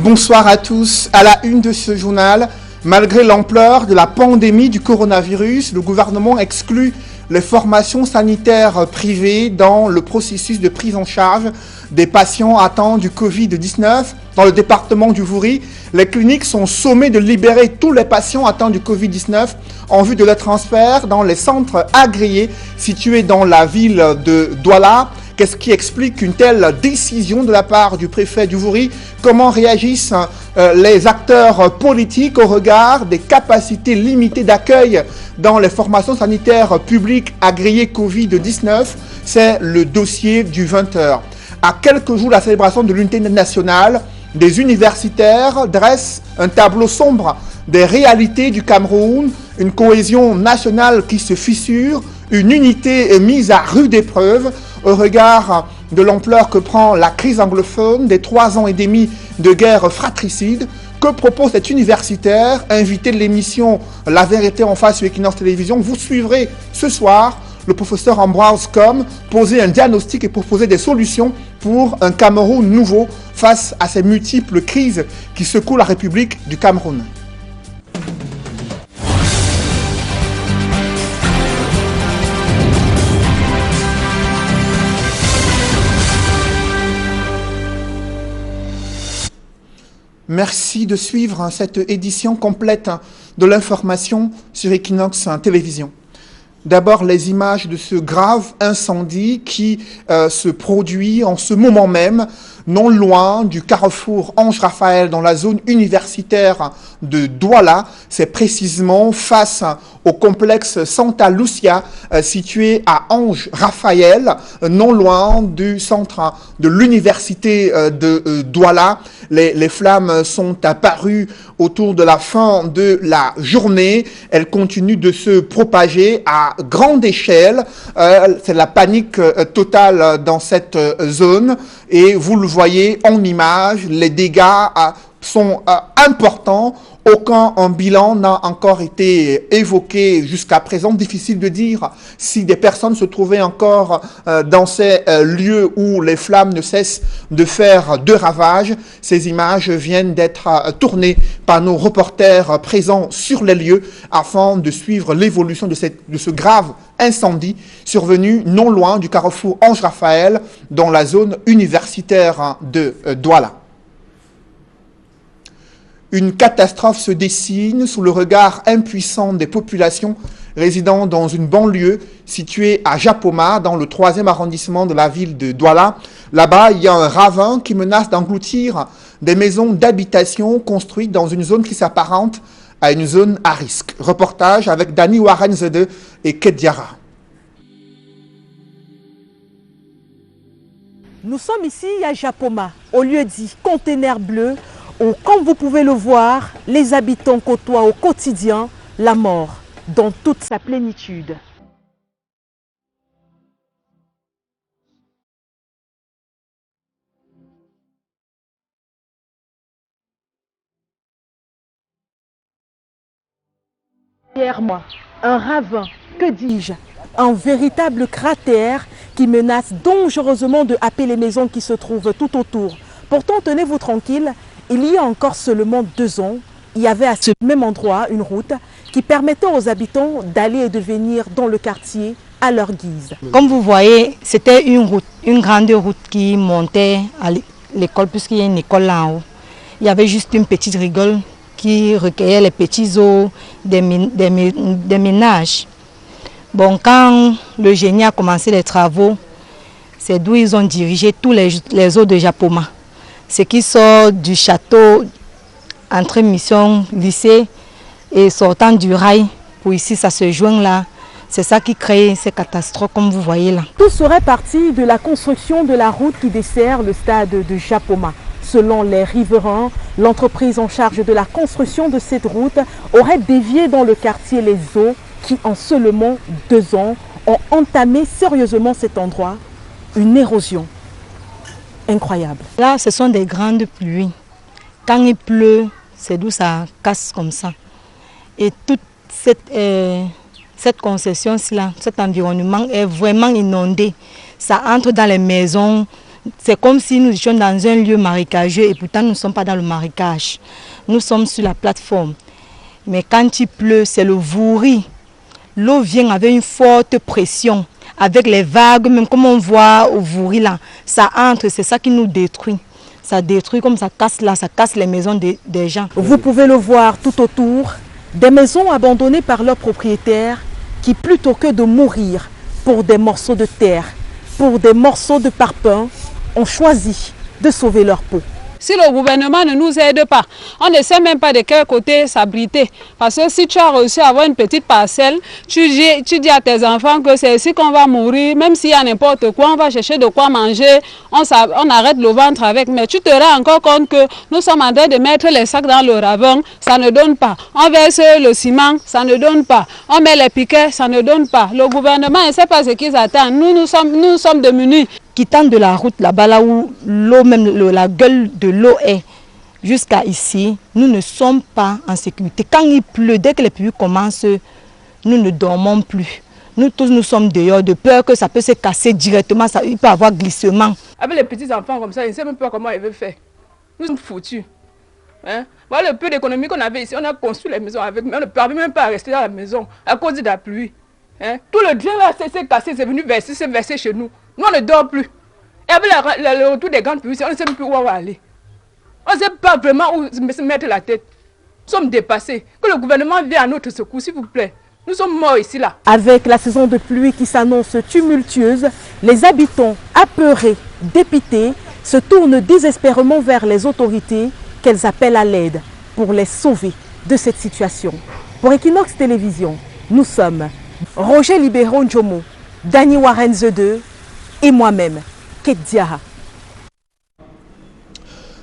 Bonsoir à tous. À la une de ce journal, malgré l'ampleur de la pandémie du coronavirus, le gouvernement exclut les formations sanitaires privées dans le processus de prise en charge des patients atteints du Covid-19. Dans le département du Vouri, les cliniques sont sommées de libérer tous les patients atteints du Covid-19 en vue de leur transfert dans les centres agréés situés dans la ville de Douala. Qu'est-ce qui explique une telle décision de la part du préfet du Vouri? Comment réagissent les acteurs politiques au regard des capacités limitées d'accueil dans les formations sanitaires publiques agréées Covid-19? C'est le dossier du 20h. À quelques jours de la célébration de l'unité nationale, des universitaires dressent un tableau sombre des réalités du Cameroun, une cohésion nationale qui se fissure, une unité mise à rude épreuve au regard de l'ampleur que prend la crise anglophone des 3 ans et demi de guerre fratricide. Que propose cet universitaire, invité de l'émission La Vérité en face sur Equinox Télévision? Vous suivrez ce soir le professeur Ambroise Comme poser un diagnostic et proposer des solutions pour un Cameroun nouveau face à ces multiples crises qui secouent la République du Cameroun. Merci de suivre cette édition complète de l'information sur Equinox Télévision. D'abord, les images de ce grave incendie qui se produit en ce moment même, non loin du carrefour Ange-Raphaël dans la zone universitaire de Douala. C'est précisément face au complexe Santa Lucia situé à Ange-Raphaël, non loin du centre de l'université de Douala. Les flammes sont apparues autour de la fin de la journée. Elles continuent de se propager à grande échelle. C'est la panique totale dans cette zone. Et vous le voyez en image, les dégâts sont importants. Aucun bilan n'a encore été évoqué jusqu'à présent. Difficile de dire si des personnes se trouvaient encore dans ces lieux où les flammes ne cessent de faire de ravages. Ces images viennent d'être tournées par nos reporters présents sur les lieux afin de suivre l'évolution de ce grave incendie survenu non loin du carrefour Ange-Raphaël dans la zone universitaire de Douala. Une catastrophe se dessine sous le regard impuissant des populations résidant dans une banlieue située à Japoma, dans le 3e arrondissement de la ville de Douala. Là-bas, il y a un ravin qui menace d'engloutir des maisons d'habitation construites dans une zone qui s'apparente à une zone à risque. Reportage avec Dani Warrenzede et Kediara. Nous sommes ici à Japoma, au lieu dit Conteneur Bleu, où, comme vous pouvez le voir, les habitants côtoient au quotidien la mort dans toute sa plénitude. Derrière moi, un ravin, que dis-je, un véritable cratère qui menace dangereusement de happer les maisons qui se trouvent tout autour. Pourtant, tenez-vous tranquille, il y a encore seulement 2 ans, il y avait à ce même endroit une route qui permettait aux habitants d'aller et de venir dans le quartier à leur guise. Comme vous voyez, c'était une route, une grande route qui montait à l'école, puisqu'il y a une école là en haut. Il y avait juste une petite rigole qui recueillait les petits eaux des ménages. Bon, quand le génie a commencé les travaux, c'est d'où ils ont dirigé tous les eaux de Japoma. Ce qui sort du château, entre mission, lycée et sortant du rail, pour ici ça se joint là. C'est ça qui crée ces catastrophes comme vous voyez là. Tout serait parti de la construction de la route qui dessert le stade de Japoma. Selon les riverains, l'entreprise en charge de la construction de cette route aurait dévié dans le quartier les eaux qui en seulement 2 ans ont entamé sérieusement cet endroit. Une érosion incroyable. Là, ce sont des grandes pluies. Quand il pleut, c'est d'où ça casse comme ça. Et toute cette concession-là, cet environnement est vraiment inondé. Ça entre dans les maisons C'est comme si nous étions dans un lieu marécageux et pourtant nous ne sommes pas dans le marécage. Nous sommes sur la plateforme. Mais quand il pleut, c'est le vouri. L'eau vient avec une forte pression, avec les vagues, même comme on voit au vouri là. Ça entre, c'est ça qui nous détruit. Ça détruit comme ça casse là, ça casse les maisons des gens. Vous pouvez le voir tout autour, des maisons abandonnées par leurs propriétaires qui, plutôt que de mourir pour des morceaux de terre, pour des morceaux de parpaing, ont choisi de sauver leur peau. Si le gouvernement ne nous aide pas, on ne sait même pas de quel côté s'abriter. Parce que si tu as reçu avoir une petite parcelle, tu dis à tes enfants que c'est ici qu'on va mourir, même s'il y a n'importe quoi, on va chercher de quoi manger, on arrête le ventre avec. Mais tu te rends encore compte que nous sommes en train de mettre les sacs dans le ravin, ça ne donne pas. On verse le ciment, ça ne donne pas. On met les piquets, ça ne donne pas. Le gouvernement ne sait pas ce qu'ils attendent. Nous sommes démunis. Quittant de la route là-bas, là où l'eau, même la gueule de l'eau est, jusqu'à ici, nous ne sommes pas en sécurité. Quand il pleut, dès que les pluies commencent, nous ne dormons plus. Nous tous, nous sommes dehors de peur que ça peut se casser directement, il peut y avoir glissement. Avec les petits enfants comme ça, ils ne savent même pas comment ils veulent faire. Nous sommes foutus. Hein? Voilà le peu d'économie qu'on avait ici, on a construit les maisons avec, mais on ne peut même pas rester dans la maison à cause de la pluie. Hein? Tout le drain là s'est cassé, c'est venu verser chez nous. Nous, on ne dort plus. Et avec le retour des grandes pluies, on ne sait plus où on va aller. On ne sait pas vraiment où se mettre la tête. Nous sommes dépassés. Que le gouvernement vienne à notre secours, s'il vous plaît. Nous sommes morts ici, là. Avec la saison de pluie qui s'annonce tumultueuse, les habitants, apeurés, dépités, se tournent désespérément vers les autorités qu'elles appellent à l'aide pour les sauver de cette situation. Pour Equinox Télévision, nous sommes Roger Libéron Njomo, Dani Warenze II et moi-même, Kate Diarra.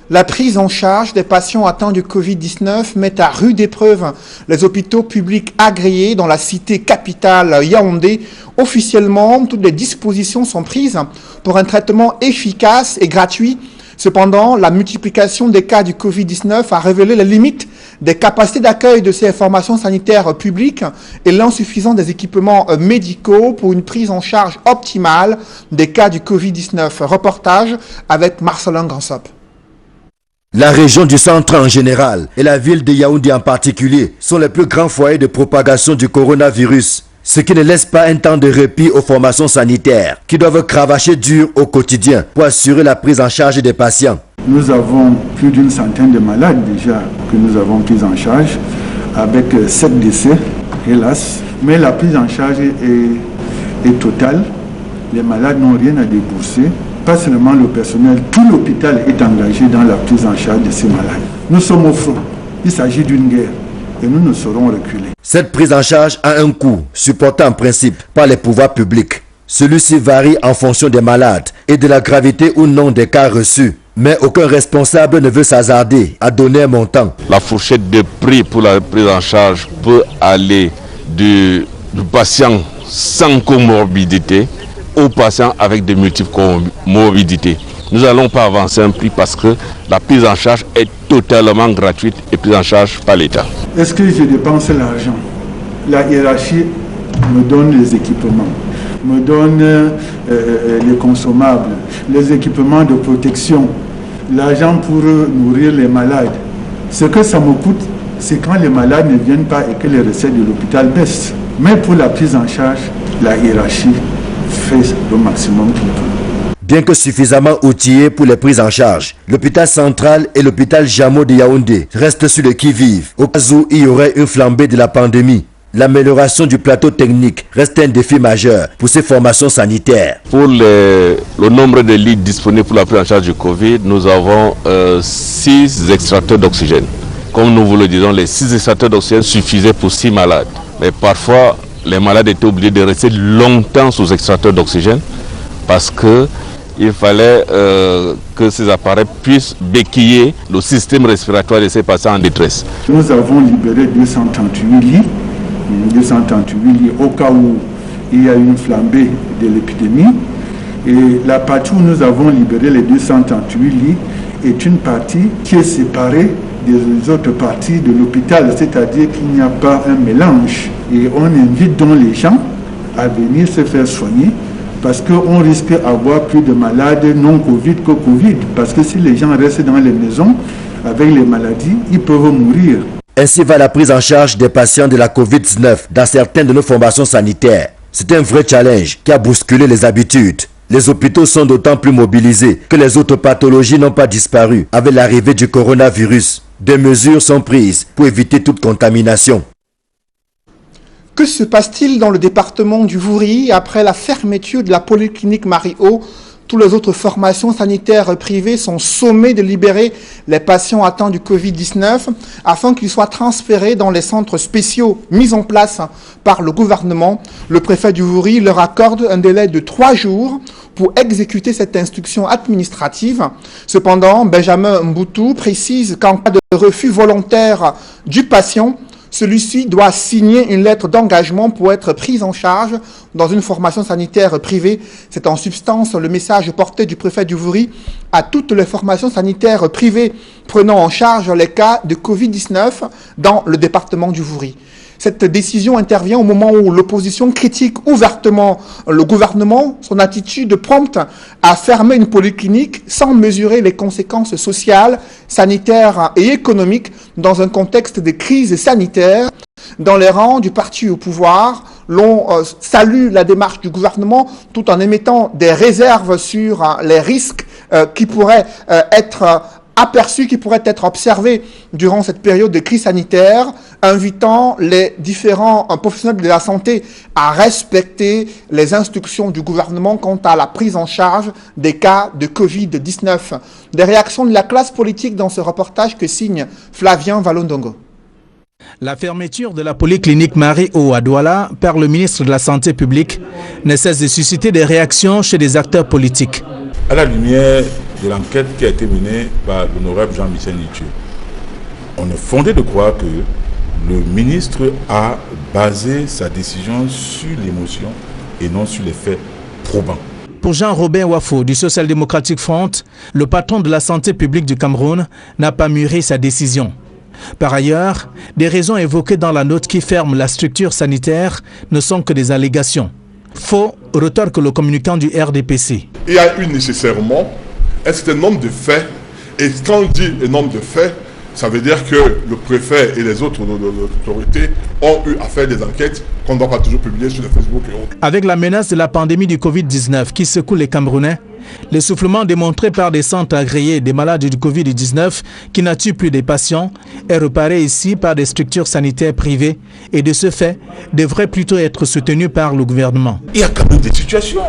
La prise en charge des patients atteints du Covid-19 met à rude épreuve les hôpitaux publics agréés dans la cité capitale Yaoundé. Officiellement, toutes les dispositions sont prises pour un traitement efficace et gratuit. Cependant, la multiplication des cas du Covid-19 a révélé les limites des capacités d'accueil de ces formations sanitaires publiques et l'insuffisance des équipements médicaux pour une prise en charge optimale des cas du Covid-19. Reportage avec Marcelin Gansop. La région du centre en général et la ville de Yaoundé en particulier sont les plus grands foyers de propagation du coronavirus, ce qui ne laisse pas un temps de répit aux formations sanitaires qui doivent cravacher dur au quotidien pour assurer la prise en charge des patients. Nous avons plus d'une centaine de malades déjà que nous avons pris en charge, avec 7 décès, hélas. Mais la prise en charge est totale. Les malades n'ont rien à débourser. Pas seulement le personnel, tout l'hôpital est engagé dans la prise en charge de ces malades. Nous sommes au front. Il s'agit d'une guerre et nous ne saurons reculer. Cette prise en charge a un coût, supporté en principe par les pouvoirs publics. Celui-ci varie en fonction des malades et de la gravité ou non des cas reçus. Mais aucun responsable ne veut s'hasarder à donner un montant. La fourchette de prix pour la prise en charge peut aller du patient sans comorbidité aux patients avec des multiples comorbidités. Nous n'allons pas avancer un prix parce que la prise en charge est totalement gratuite et prise en charge par l'État. Est-ce que je dépense l'argent? La hiérarchie me donne les équipements, me donne les consommables, les équipements de protection, l'argent pour nourrir les malades. Ce que ça me coûte, c'est quand les malades ne viennent pas et que les recettes de l'hôpital baissent. Mais pour la prise en charge, la hiérarchie fait le maximum qu'il peut. Bien que suffisamment outillés pour les prises en charge, l'hôpital central et l'hôpital Jamo de Yaoundé restent sur le qui-vive au cas où il y aurait une flambée de la pandémie. L'amélioration du plateau technique reste un défi majeur pour ces formations sanitaires. Pour le nombre de lits disponibles pour la prise en charge du Covid, nous avons 6 extracteurs d'oxygène. Comme nous vous le disons, les 6 extracteurs d'oxygène suffisaient pour 6 malades. Mais parfois, les malades étaient obligés de rester longtemps sous extracteur d'oxygène parce qu'il fallait que ces appareils puissent béquiller le système respiratoire de ces patients en détresse. Nous avons libéré 238 lits au cas où il y a une flambée de l'épidémie. Et la partie où nous avons libéré les 238 lits est une partie qui est séparée des autres parties de l'hôpital, c'est-à-dire qu'il n'y a pas un mélange. Et on invite donc les gens à venir se faire soigner parce qu'on risque d'avoir plus de malades non Covid que Covid. Parce que si les gens restent dans les maisons avec les maladies, ils peuvent mourir. Ainsi va la prise en charge des patients de la Covid-19 dans certaines de nos formations sanitaires. C'est un vrai challenge qui a bousculé les habitudes. Les hôpitaux sont d'autant plus mobilisés que les autres pathologies n'ont pas disparu avec l'arrivée du coronavirus. Des mesures sont prises pour éviter toute contamination. Que se passe-t-il dans le département du Vouri après la fermeture de la polyclinique Marie-O? Toutes les autres formations sanitaires privées sont sommées de libérer les patients atteints du Covid-19 afin qu'ils soient transférés dans les centres spéciaux mis en place par le gouvernement. Le préfet du Vouri leur accorde un délai de 3 jours pour exécuter cette instruction administrative. Cependant, Benjamin Mboutou précise qu'en cas de refus volontaire du patient, celui-ci doit signer une lettre d'engagement pour être pris en charge dans une formation sanitaire privée. C'est en substance le message porté du préfet du Vouri à toutes les formations sanitaires privées prenant en charge les cas de Covid-19 dans le département du Vouri. Cette décision intervient au moment où l'opposition critique ouvertement le gouvernement, son attitude prompte à fermer une polyclinique sans mesurer les conséquences sociales, sanitaires et économiques dans un contexte de crise sanitaire. Dans les rangs du parti au pouvoir, l'on salue la démarche du gouvernement tout en émettant des réserves sur les risques qui pourraient être aperçus, qui pourraient être observés durant cette période de crise sanitaire, invitant les différents professionnels de la santé à respecter les instructions du gouvernement quant à la prise en charge des cas de Covid-19. Des réactions de la classe politique dans ce reportage que signe Flavien Valondongo. La fermeture de la polyclinique Marie-O à Douala par le ministre de la Santé publique ne cesse de susciter des réactions chez des acteurs politiques. À la lumière de l'enquête qui a été menée par l'honorable Jean-Michel Nithieu, on est fondé de croire que le ministre a basé sa décision sur l'émotion et non sur les faits probants. Pour Jean-Robert Wafo du Social Democratic Front, le patron de la santé publique du Cameroun n'a pas mûri sa décision. Par ailleurs, des raisons évoquées dans la note qui ferme la structure sanitaire ne sont que des allégations. Faux, retorque le communicant du RDPC. Il y a eu nécessairement un certain nombre de faits, et quand on dit un nombre de faits, ça veut dire que le préfet et les autres autorités ont eu à faire des enquêtes qu'on ne doit pas toujours publier sur le Facebook et autres. Avec la menace de la pandémie du Covid-19 qui secoue les Camerounais, l'essoufflement démontré par des centres agréés des malades du Covid-19 qui n'attirent plus des patients est reparé ici par des structures sanitaires privées et de ce fait devrait plutôt être soutenu par le gouvernement. Il y a quand même des situations.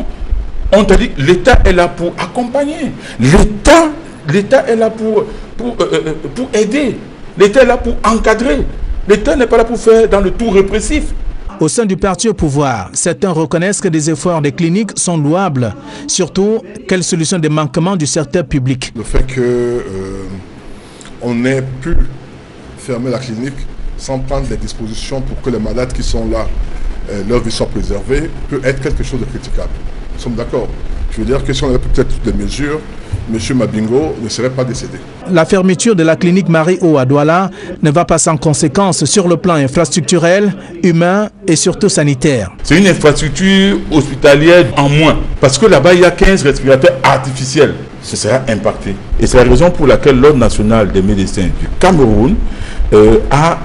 On t'a dit l'État est là pour accompagner. L'État est là pour aider. L'État est là pour encadrer. L'État n'est pas là pour faire dans le tout répressif. Au sein du parti au pouvoir, certains reconnaissent que des efforts des cliniques sont louables. Surtout, quelle solution des manquements du secteur public? Le fait qu'on ait pu fermer la clinique sans prendre les dispositions pour que les malades qui sont là, leur vie soit préservée, peut être quelque chose de critiquable. Nous sommes d'accord. Je veux dire que si on avait peut-être toutes les mesures, M. Mabingo ne serait pas décédé. La fermeture de la clinique Marie-O à Douala ne va pas sans conséquences sur le plan infrastructurel, humain et surtout sanitaire. C'est une infrastructure hospitalière en moins. Parce que là-bas, il y a 15 respirateurs artificiels. Ce sera impacté. Et c'est la raison pour laquelle l'Ordre national des médecins du Cameroun a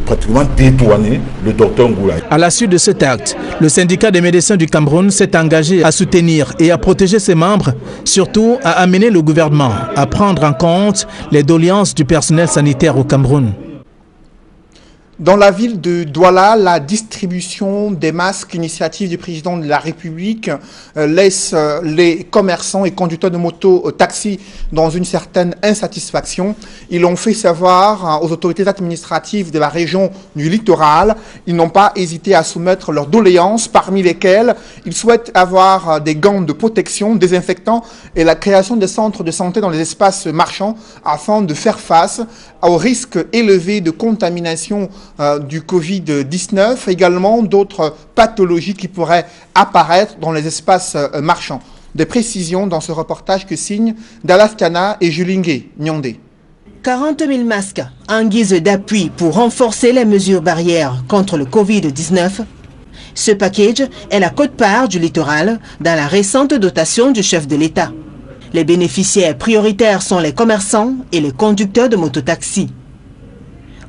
pratiquement dédouané le docteur Ngoulaye. À la suite de cet acte, le syndicat des médecins du Cameroun s'est engagé à soutenir et à protéger ses membres, surtout à amener le gouvernement à prendre en compte les doléances du personnel sanitaire au Cameroun. Dans la ville de Douala, la distribution des masques, initiative du président de la République, laisse les commerçants et conducteurs de moto taxi dans une certaine insatisfaction. Ils l'ont fait savoir aux autorités administratives de la région du littoral. Ils n'ont pas hésité à soumettre leurs doléances, parmi lesquelles ils souhaitent avoir des gants de protection, désinfectants et la création de centres de santé dans les espaces marchands afin de faire face au risque élevé de contamination du Covid-19, également d'autres pathologies qui pourraient apparaître dans les espaces marchands. Des précisions dans ce reportage que signent Dalaskana et Julingue Nyondé. 40 000 masques en guise d'appui pour renforcer les mesures barrières contre le Covid-19. Ce package est la quote-part du littoral dans la récente dotation du chef de l'État. Les bénéficiaires prioritaires sont les commerçants et les conducteurs de mototaxis.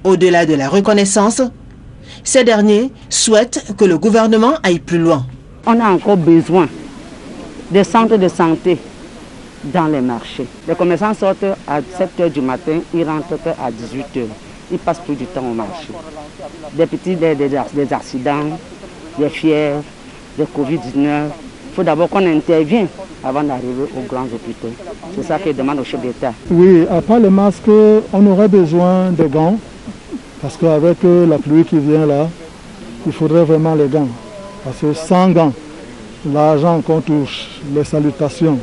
Au-delà de la reconnaissance, ces derniers souhaitent que le gouvernement aille plus loin. On a encore besoin des centres de santé dans les marchés. Les commerçants sortent à 7 h du matin, ils rentrent à 18 h. Ils passent plus du temps au marché. Des accidents, des fièvres, des Covid-19. Il faut d'abord qu'on intervienne avant d'arriver aux grands hôpitaux. C'est ça que demande au chef d'État. Oui, après le masque, on aurait besoin de gants. Parce qu'avec la pluie qui vient là, il faudrait vraiment les gants. Parce que sans gants, l'argent qu'on touche, les salutations,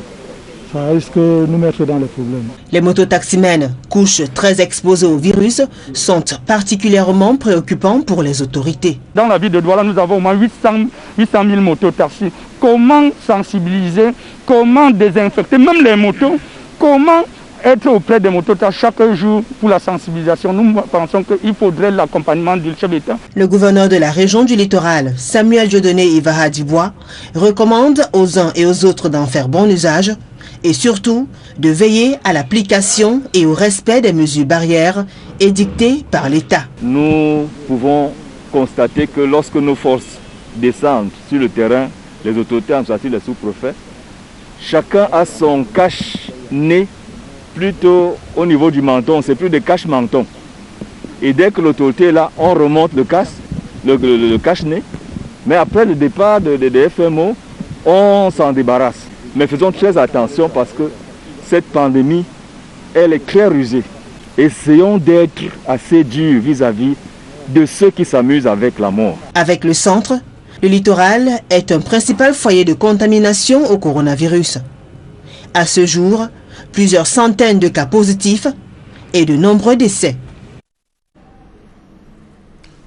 ça risque de nous mettre dans les problèmes. Les mototaximens, couches très exposées au virus, sont particulièrement préoccupants pour les autorités. Dans la ville de Douala, nous avons au moins 800 000 mototaxis. Comment sensibiliser, comment désinfecter, même les motos, comment être auprès des mototaxis chaque jour pour la sensibilisation. Nous pensons qu'il faudrait l'accompagnement du chef d'État. Le gouverneur de la région du littoral, Samuel Dieudonné Ivara Dibois, recommande aux uns et aux autres d'en faire bon usage et surtout de veiller à l'application et au respect des mesures barrières édictées par l'État. Nous pouvons constater que lorsque nos forces descendent sur le terrain, les autorités, en particulier les sous-préfets, chacun a son cache-nez plutôt au niveau du menton, c'est plus de cache-menton. Et dès que l'autorité est là, on remonte le cache-nez. Mais après le départ des FMO, on s'en débarrasse. Mais faisons très attention parce que cette pandémie, elle est très rusée. Essayons d'être assez durs vis-à-vis de ceux qui s'amusent avec la mort. Avec le centre, le littoral est un principal foyer de contamination au coronavirus. À ce jour, plusieurs centaines de cas positifs et de nombreux décès.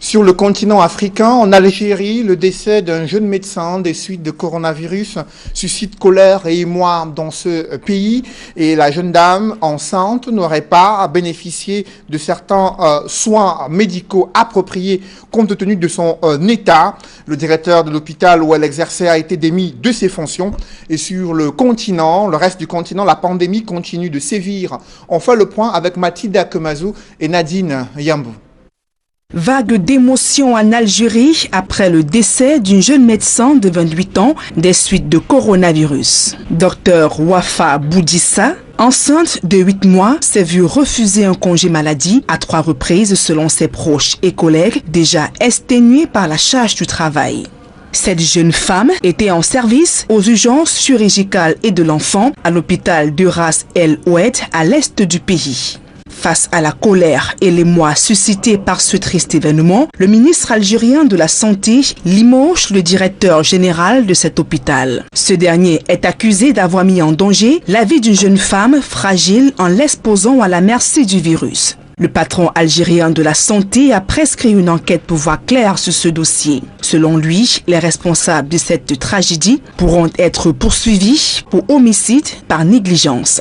Sur le continent africain, en Algérie, le décès d'un jeune médecin des suites de coronavirus suscite colère et émoi dans ce pays. Et la jeune dame enceinte n'aurait pas à bénéficier de certains soins médicaux appropriés compte tenu de son état. Le directeur de l'hôpital où elle exerçait a été démis de ses fonctions. Et sur le continent, le reste du continent, la pandémie continue de sévir. On fait le point avec Mathilda Kemazou et Nadine Yambou. Vague d'émotion en Algérie après le décès d'une jeune médecin de 28 ans des suites de coronavirus. Docteur Wafa Boudissa, enceinte de 8 mois, s'est vue refuser un congé maladie à 3 reprises selon ses proches et collègues déjà exténués par la charge du travail. Cette jeune femme était en service aux urgences chirurgicales et de l'enfant à l'hôpital de Ras El Oued à l'est du pays. Face à la colère et l'émoi suscités par ce triste événement, le ministre algérien de la Santé limoge le directeur général de cet hôpital. Ce dernier est accusé d'avoir mis en danger la vie d'une jeune femme fragile en l'exposant à la merci du virus. Le patron algérien de la santé a prescrit une enquête pour voir clair sur ce dossier. Selon lui, les responsables de cette tragédie pourront être poursuivis pour homicide par négligence.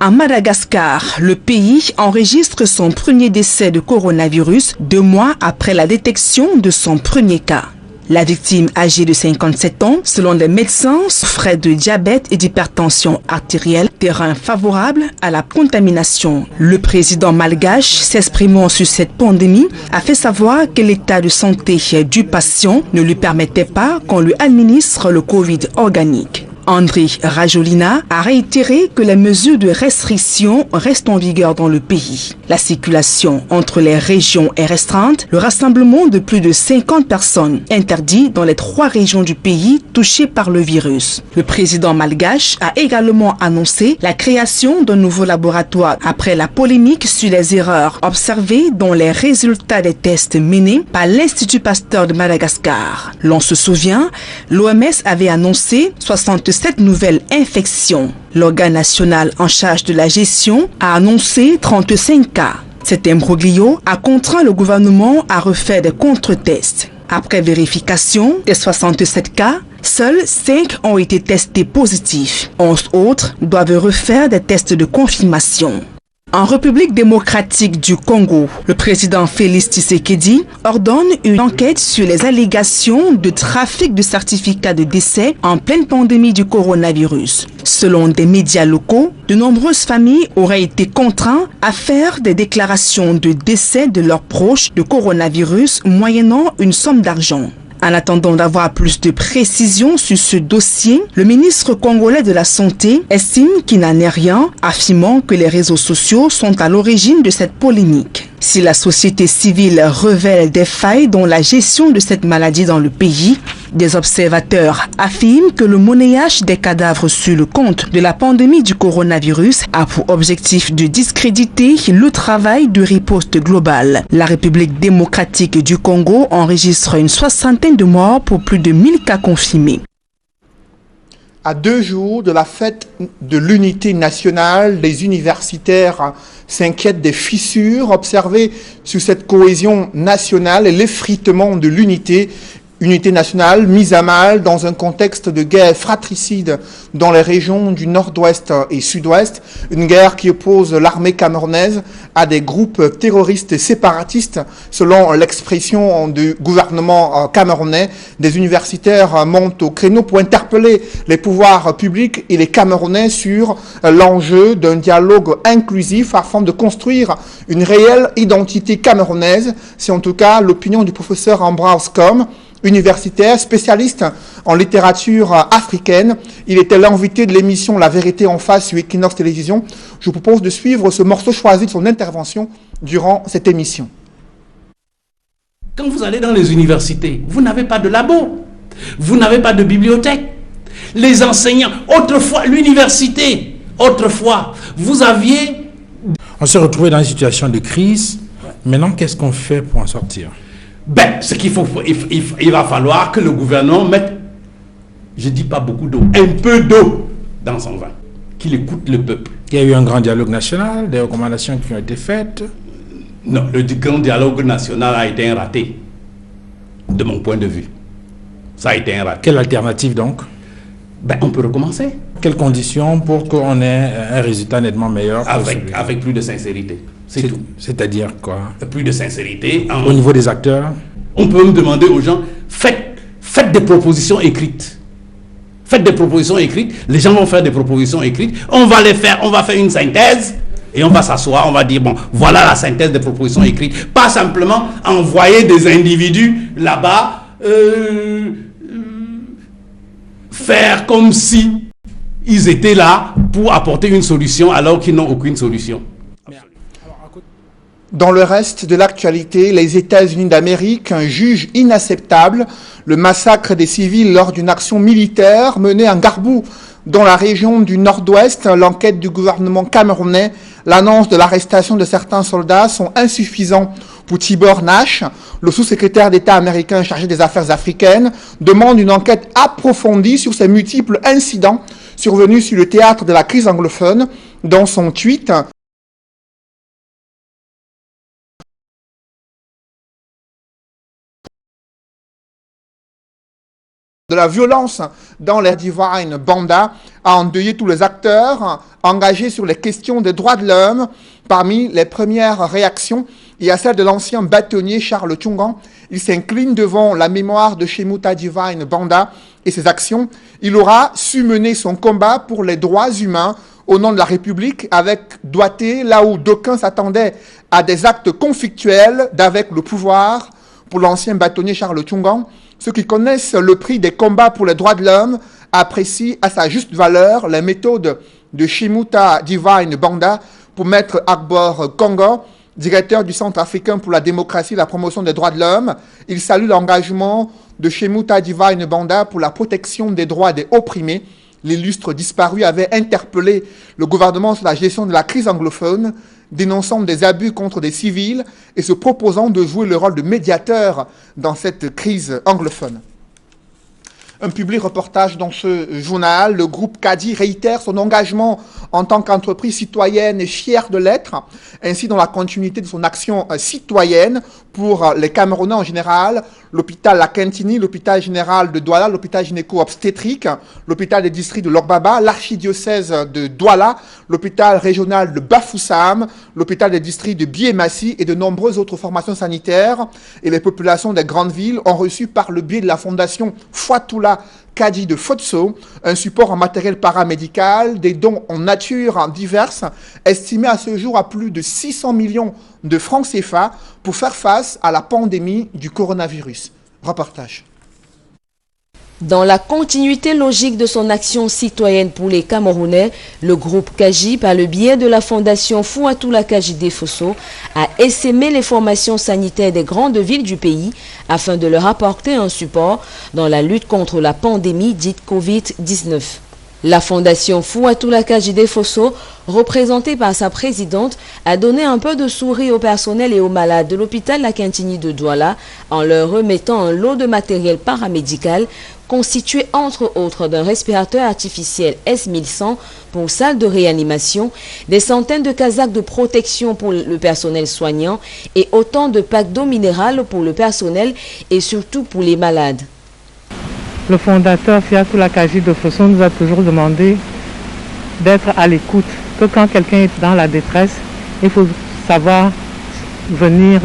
À Madagascar, le pays enregistre son premier décès de coronavirus 2 mois après la détection de son premier cas. La victime, âgée de 57 ans, selon les médecins, souffrait de diabète et d'hypertension artérielle, terrain favorable à la contamination. Le président malgache, s'exprimant sur cette pandémie, a fait savoir que l'état de santé du patient ne lui permettait pas qu'on lui administre le Covid organique. André Rajolina a réitéré que les mesures de restriction restent en vigueur dans le pays. La circulation entre les régions est restreinte. Le rassemblement de plus de 50 personnes interdit dans les 3 régions du pays touchées par le virus. Le président malgache a également annoncé la création d'un nouveau laboratoire après la polémique sur les erreurs observées dans les résultats des tests menés par l'Institut Pasteur de Madagascar. L'on se souvient, l'OMS avait annoncé 67 nouvelles infections. L'organe national en charge de la gestion a annoncé 35 cas. Cet imbroglio a contraint le gouvernement à refaire des contre-tests. Après vérification des 67 cas, seuls 5 ont été testés positifs. 11 autres doivent refaire des tests de confirmation. En République démocratique du Congo, le président Félix Tshisekedi ordonne une enquête sur les allégations de trafic de certificats de décès en pleine pandémie du coronavirus. Selon des médias locaux, de nombreuses familles auraient été contraintes à faire des déclarations de décès de leurs proches de coronavirus moyennant une somme d'argent. En attendant d'avoir plus de précisions sur ce dossier, le ministre congolais de la Santé estime qu'il n'en est rien, affirmant que les réseaux sociaux sont à l'origine de cette polémique. Si la société civile révèle des failles dans la gestion de cette maladie dans le pays, des observateurs affirment que le monnayage des cadavres sur le compte de la pandémie du coronavirus a pour objectif de discréditer le travail de riposte globale. La République démocratique du Congo enregistre une soixantaine de morts pour plus de 1000 cas confirmés. À 2 jours de la fête de l'unité nationale, les universitaires s'inquiètent des fissures observées sur cette cohésion nationale et l'effritement de l'unité nationale mise à mal dans un contexte de guerre fratricide dans les régions du nord-ouest et sud-ouest, une guerre qui oppose l'armée camerounaise à des groupes terroristes séparatistes, selon l'expression du gouvernement camerounais. Des universitaires montent au créneau pour interpeller les pouvoirs publics et les Camerounais sur l'enjeu d'un dialogue inclusif afin de construire une réelle identité camerounaise. C'est en tout cas l'opinion du professeur Ambroise Comme, universitaire, spécialiste en littérature africaine. Il était l'invité de l'émission La Vérité en face sur Equinox Télévision. Je vous propose de suivre ce morceau choisi de son intervention durant cette émission. Quand vous allez dans les universités, vous n'avez pas de labo, vous n'avez pas de bibliothèque. Les enseignants, autrefois, l'université, autrefois, vous aviez... On s'est retrouvé dans une situation de crise. Maintenant, qu'est-ce qu'on fait pour en sortir? Ben, ce qu'il faut, il va falloir que le gouvernement mette, je dis pas beaucoup d'eau, un peu d'eau dans son vin, qu'il écoute le peuple. Il y a eu un grand dialogue national, des recommandations qui ont été faites. Non, le grand dialogue national a été un raté, de mon point de vue. Ça a été un raté. Quelle alternative donc? Ben, on peut recommencer. Quelles conditions pour qu'on ait un résultat nettement meilleur? Avec plus de sincérité. C'est tout. C'est-à-dire quoi? Plus de sincérité. Au niveau des acteurs? On peut me demander aux gens, faites des propositions écrites. Faites des propositions écrites. Les gens vont faire des propositions écrites. On va les faire, on va faire une synthèse. Et on va s'asseoir, on va dire, bon, voilà la synthèse des propositions écrites. Pas simplement envoyer des individus là-bas, faire comme si ils étaient là pour apporter une solution alors qu'ils n'ont aucune solution. Dans le reste de l'actualité, les États-Unis d'Amérique jugent inacceptable le massacre des civils lors d'une action militaire menée en Garbou, dans la région du Nord-Ouest. L'enquête du gouvernement camerounais, l'annonce de l'arrestation de certains soldats sont insuffisants pour Tibor Nash. Le sous-secrétaire d'État américain chargé des affaires africaines demande une enquête approfondie sur ces multiples incidents survenus sur le théâtre de la crise anglophone. Dans son tweet, de la violence dans les Divine Banda a endeuillé tous les acteurs engagés sur les questions des droits de l'homme. Parmi les premières réactions, il y a celle de l'ancien bâtonnier Charles Tchungan. Il s'incline devant la mémoire de Shemuta Divine Banda et ses actions. Il aura su mener son combat pour les droits humains au nom de la République avec doigté, là où d'aucuns s'attendaient à des actes conflictuels d'avec le pouvoir. Pour l'ancien bâtonnier Charles Tchungan, ceux qui connaissent le prix des combats pour les droits de l'homme apprécient à sa juste valeur les méthodes de Shemuta Divine Banda pour Maître Akbor Congo, directeur du Centre africain pour la démocratie et la promotion des droits de l'homme. Il salue l'engagement de Shemuta Divine Banda pour la protection des droits des opprimés. L'illustre disparu avait interpellé le gouvernement sur la gestion de la crise anglophone, dénonçant des abus contre des civils et se proposant de jouer le rôle de médiateur dans cette crise anglophone. Un public reportage dans ce journal. Le groupe Kadi réitère son engagement en tant qu'entreprise citoyenne et fière de l'être, ainsi dans la continuité de son action citoyenne pour les Camerounais en général, l'hôpital La Quintini, l'hôpital général de Douala, l'hôpital gynéco-obstétrique, l'hôpital des districts de Logbaba, l'archidiocèse de Douala, l'hôpital régional de Bafoussam, l'hôpital des districts de Biémassi et de nombreuses autres formations sanitaires. Et les populations des grandes villes ont reçu par le biais de la fondation Fouatoula Kadi de Fotso un support en matériel paramédical, des dons en nature diverses, estimés à ce jour à plus de 600 millions de francs CFA pour faire face à la pandémie du coronavirus. Reportage. Dans la continuité logique de son action citoyenne pour les Camerounais, le groupe Kaji, par le biais de la fondation Fouatoula Kaji Defosso, a essaimé les formations sanitaires des grandes villes du pays afin de leur apporter un support dans la lutte contre la pandémie dite Covid-19. La fondation Fouatoula Kaji Defosso, représentée par sa présidente, a donné un peu de sourire au personnel et aux malades de l'hôpital La Quintini de Douala en leur remettant un lot de matériel paramédical constitué entre autres d'un respirateur artificiel S1100 pour salle de réanimation, des centaines de casaques de protection pour le personnel soignant et autant de packs d'eau minérale pour le personnel et surtout pour les malades. Le fondateur Fouatoula Kaji Defosso nous a toujours demandé d'être à l'écoute, que quand quelqu'un est dans la détresse, il faut savoir venir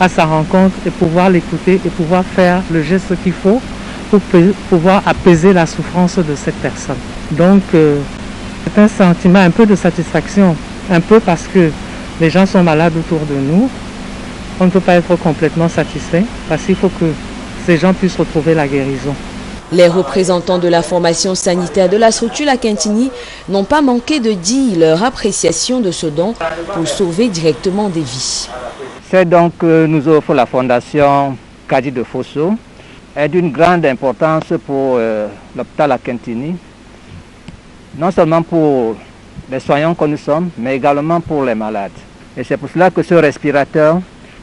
à sa rencontre et pouvoir l'écouter et pouvoir faire le geste qu'il faut pour pouvoir apaiser la souffrance de cette personne. Donc c'est un sentiment un peu de satisfaction, un peu parce que les gens sont malades autour de nous. On ne peut pas être complètement satisfait parce qu'il faut que ces gens puissent retrouver la guérison. Les représentants de la formation sanitaire de la structure La Quintini n'ont pas manqué de dire leur appréciation de ce don pour sauver directement des vies. C'est donc que nous offre la fondation Kadi Defosso est d'une grande importance pour l'hôpital La Quintini, non seulement pour les soignants que nous sommes, mais également pour les malades. Et c'est pour cela que ce respirateur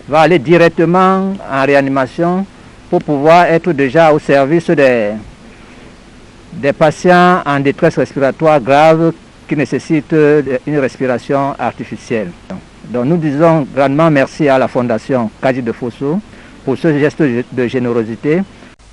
va aller directement en réanimation pour pouvoir être déjà au service des patients en détresse respiratoire grave qui nécessitent une respiration artificielle. Donc nous disons grandement merci à la fondation Kadi Defosso pour ce geste de générosité.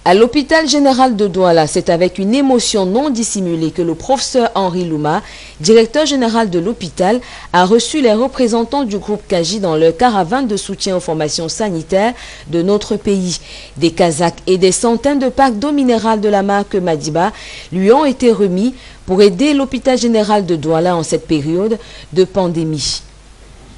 À l'hôpital général de Douala, c'est avec une émotion non dissimulée que le professeur Henri Louma, directeur général de l'hôpital, a reçu les représentants du groupe Kaji dans leur caravane de soutien aux formations sanitaires de notre pays. Des casaques et des centaines de packs d'eau minérale de la marque Madiba lui ont été remis pour aider l'hôpital général de Douala en cette période de pandémie.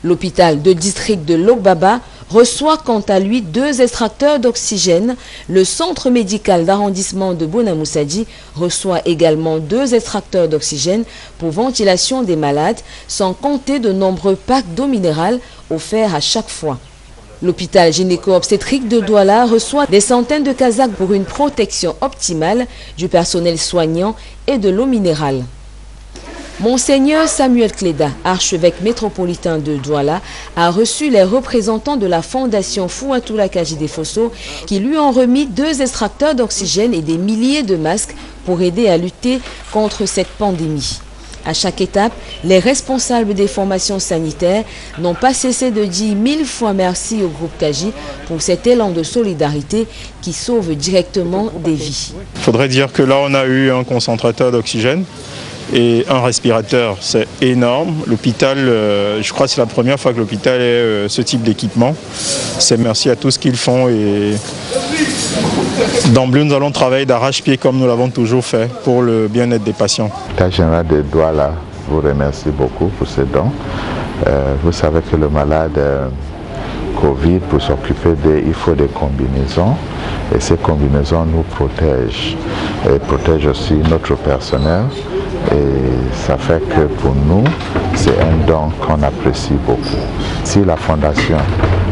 L'hôpital de district de Logbaba reçoit quant à lui 2 extracteurs d'oxygène. Le centre médical d'arrondissement de Bonamoussadi reçoit également 2 extracteurs d'oxygène pour ventilation des malades, sans compter de nombreux packs d'eau minérale offerts à chaque fois. L'hôpital gynéco-obstétrique de Douala reçoit des centaines de casaques pour une protection optimale du personnel soignant et de l'eau minérale. Monseigneur Samuel Cléda, archevêque métropolitain de Douala, a reçu les représentants de la fondation Fouatoula Kaji Defosso qui lui ont remis 2 extracteurs d'oxygène et des milliers de masques pour aider à lutter contre cette pandémie. À chaque étape, les responsables des formations sanitaires n'ont pas cessé de dire 1000 fois merci au groupe Kaji pour cet élan de solidarité qui sauve directement des vies. Il faudrait dire que là, on a eu un concentrateur d'oxygène et un respirateur, c'est énorme. L'hôpital, je crois que c'est la première fois que l'hôpital ait ce type d'équipement. C'est merci à tout ce qu'ils font et d'emblée nous allons travailler d'arrache-pied comme nous l'avons toujours fait pour le bien-être des patients. L'hôpital général de Douala vous remercie beaucoup pour ces dons. Vous savez que le malade Covid, pour s'occuper il faut des combinaisons et ces combinaisons nous protègent et protègent aussi notre personnel. Et ça fait que pour nous, c'est un don qu'on apprécie beaucoup. Si la Fondation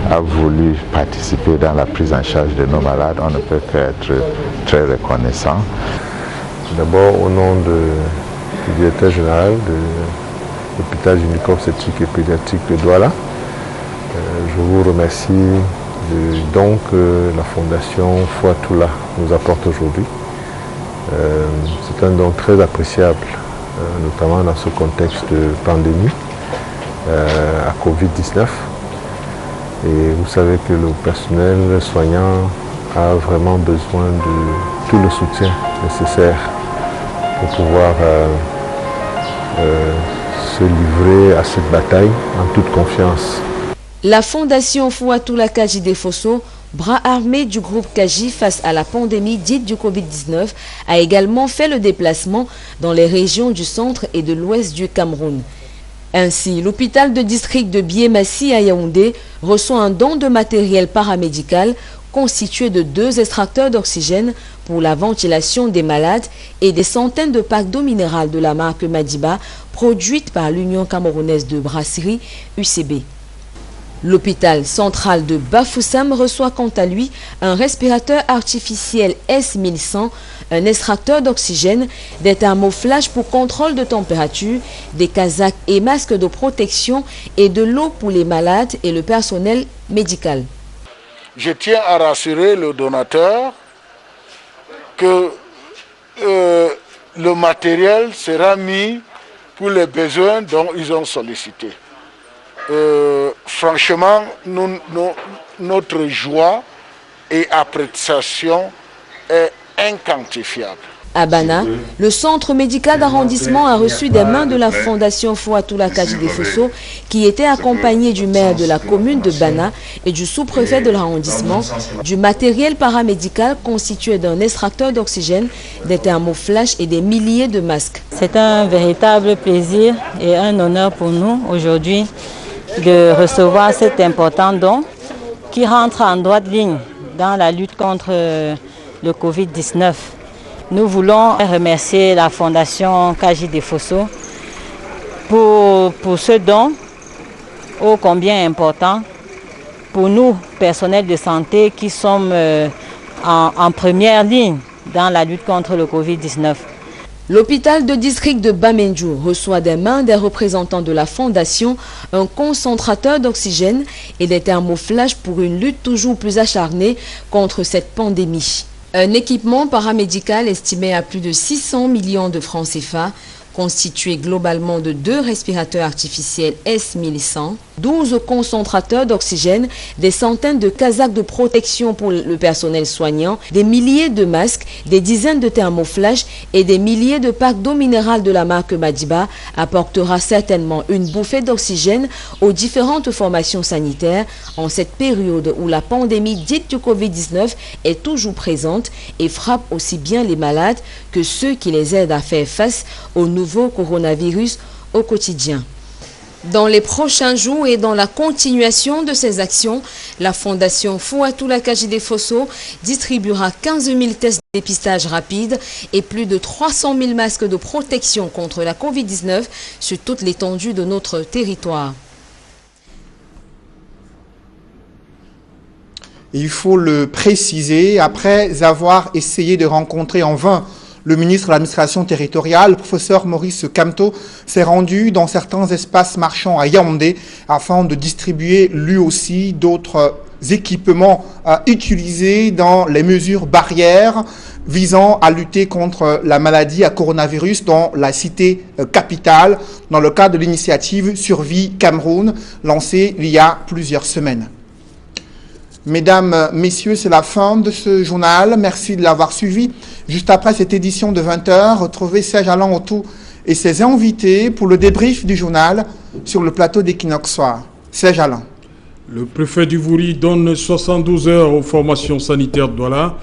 a voulu participer dans la prise en charge de nos malades, on ne peut qu'être très reconnaissant. D'abord, au nom du directeur général de l'hôpital gynéco-obstétrique et pédiatrique de Douala, je vous remercie du don que la Fondation Fouatoula nous apporte aujourd'hui. C'est un don très appréciable, notamment dans ce contexte de pandémie à Covid-19. Et vous savez que le personnel soignant a vraiment besoin de tout le soutien nécessaire pour pouvoir se livrer à cette bataille en toute confiance. La Fondation Fouatoula Kaji Defosso, bras armé du groupe Kaji face à la pandémie dite du Covid-19, a également fait le déplacement dans les régions du centre et de l'ouest du Cameroun. Ainsi, l'hôpital de district de Biémassi à Yaoundé reçoit un don de matériel paramédical constitué de 2 extracteurs d'oxygène pour la ventilation des malades et des centaines de packs d'eau minérale de la marque Madiba produite par l'Union camerounaise de brasserie UCB. L'hôpital central de Bafoussam reçoit quant à lui un respirateur artificiel S1100, un extracteur d'oxygène, des thermoflages pour contrôle de température, des casaques et masques de protection et de l'eau pour les malades et le personnel médical. Je tiens à rassurer le donateur que le matériel sera mis pour les besoins dont ils ont sollicité. Franchement, notre joie et appréciation est inquantifiable. À Bana, le centre médical d'arrondissement a reçu des mains de la Fondation Fouatoula Kaji Defosso, qui était accompagné du maire de la commune de Bana et du sous-préfet de l'arrondissement, du matériel paramédical constitué d'un extracteur d'oxygène, des thermoflash et des milliers de masques. C'est un véritable plaisir et un honneur pour nous aujourd'hui de recevoir cet important don qui rentre en droite ligne dans la lutte contre le Covid-19. Nous voulons remercier la Fondation Kaji Defosso pour ce don ô combien important pour nous, personnels de santé, qui sommes en première ligne dans la lutte contre le Covid-19. L'hôpital de district de Bamendjou reçoit des mains des représentants de la Fondation un concentrateur d'oxygène et des thermoflages pour une lutte toujours plus acharnée contre cette pandémie. Un équipement paramédical estimé à plus de 600 millions de francs CFA, constitué globalement de 2 respirateurs artificiels S1100, 12 concentrateurs d'oxygène, des centaines de casaques de protection pour le personnel soignant, des milliers de masques, des dizaines de thermoflash et des milliers de packs d'eau minérale de la marque Madiba apportera certainement une bouffée d'oxygène aux différentes formations sanitaires en cette période où la pandémie dite du Covid-19 est toujours présente et frappe aussi bien les malades que ceux qui les aident à faire face au nouveau coronavirus au quotidien. Dans les prochains jours et dans la continuation de ces actions, la Fondation Fouatoula Kaji Defosso distribuera 15 000 tests de dépistage rapide et plus de 300 000 masques de protection contre la Covid-19 sur toute l'étendue de notre territoire. Il faut le préciser, après avoir essayé de rencontrer en vain le ministre de l'administration territoriale, le professeur Maurice Kamto, s'est rendu dans certains espaces marchands à Yaoundé afin de distribuer lui aussi d'autres équipements utilisés dans les mesures barrières visant à lutter contre la maladie à coronavirus dans la cité capitale, dans le cadre de l'initiative Survie Cameroun, lancée il y a plusieurs semaines. Mesdames, Messieurs, c'est la fin de ce journal. Merci de l'avoir suivi. Juste après cette édition de 20h, retrouvez Serge Alain Autou et ses invités pour le débrief du journal sur le plateau d'Equinox Soir. Serge Alain. Le préfet du Vouri donne 72 heures aux formations sanitaires de Douala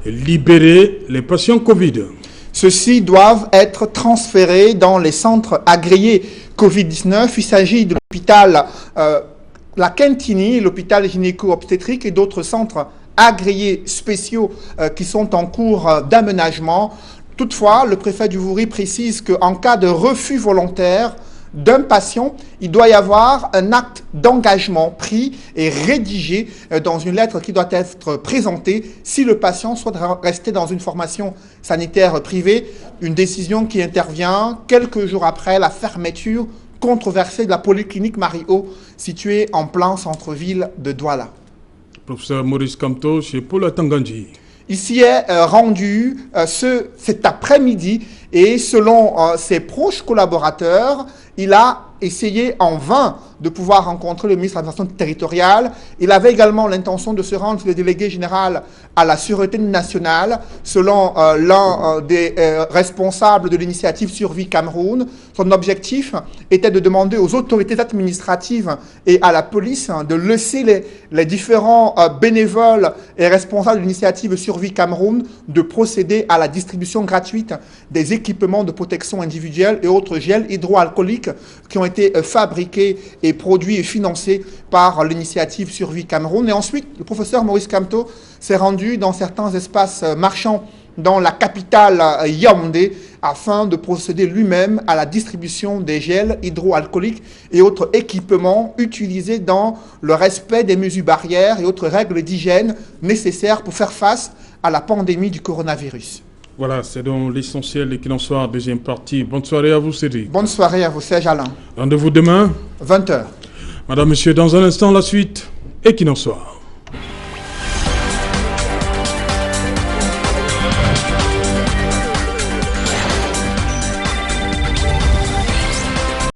et libérer les patients Covid. Ceux-ci doivent être transférés dans les centres agréés Covid-19. Il s'agit de l'hôpital La Quintini, l'hôpital gynéco-obstétrique et d'autres centres agréés spéciaux qui sont en cours d'aménagement. Toutefois, le préfet du Vouri précise qu'en cas de refus volontaire d'un patient, il doit y avoir un acte d'engagement pris et rédigé dans une lettre qui doit être présentée si le patient souhaite rester dans une formation sanitaire privée, une décision qui intervient quelques jours après la fermeture controversée de la polyclinique Marie-O, située en plein centre-ville de Douala. Professeur Maurice Kamto chez Paula Tangandji. Il s'y est rendu cet après-midi et selon ses proches collaborateurs, il a essayé en vain de pouvoir rencontrer le ministre de l'administration territoriale. Il avait également l'intention de se rendre chez le délégué général à la Sûreté nationale, selon l'un des responsables de l'initiative Survie Cameroun. Son objectif était de demander aux autorités administratives et à la police de laisser les différents bénévoles et responsables de l'initiative Survie Cameroun de procéder à la distribution gratuite des équipements de protection individuelle et autres gels hydroalcooliques qui ont été fabriqués et produits et financés par l'initiative Survie Cameroun. Et ensuite, le professeur Maurice Kamto s'est rendu dans certains espaces marchands dans la capitale Yaoundé afin de procéder lui-même à la distribution des gels hydroalcooliques et autres équipements utilisés dans le respect des mesures barrières et autres règles d'hygiène nécessaires pour faire face à la pandémie du coronavirus. Voilà, c'est donc l'essentiel et qu'il en soit deuxième partie. Bonne soirée à vous, Cédric. Bonne soirée à vous, Serge Alain. Rendez-vous demain 20h. Madame, Monsieur, dans un instant, la suite et qu'il en soit.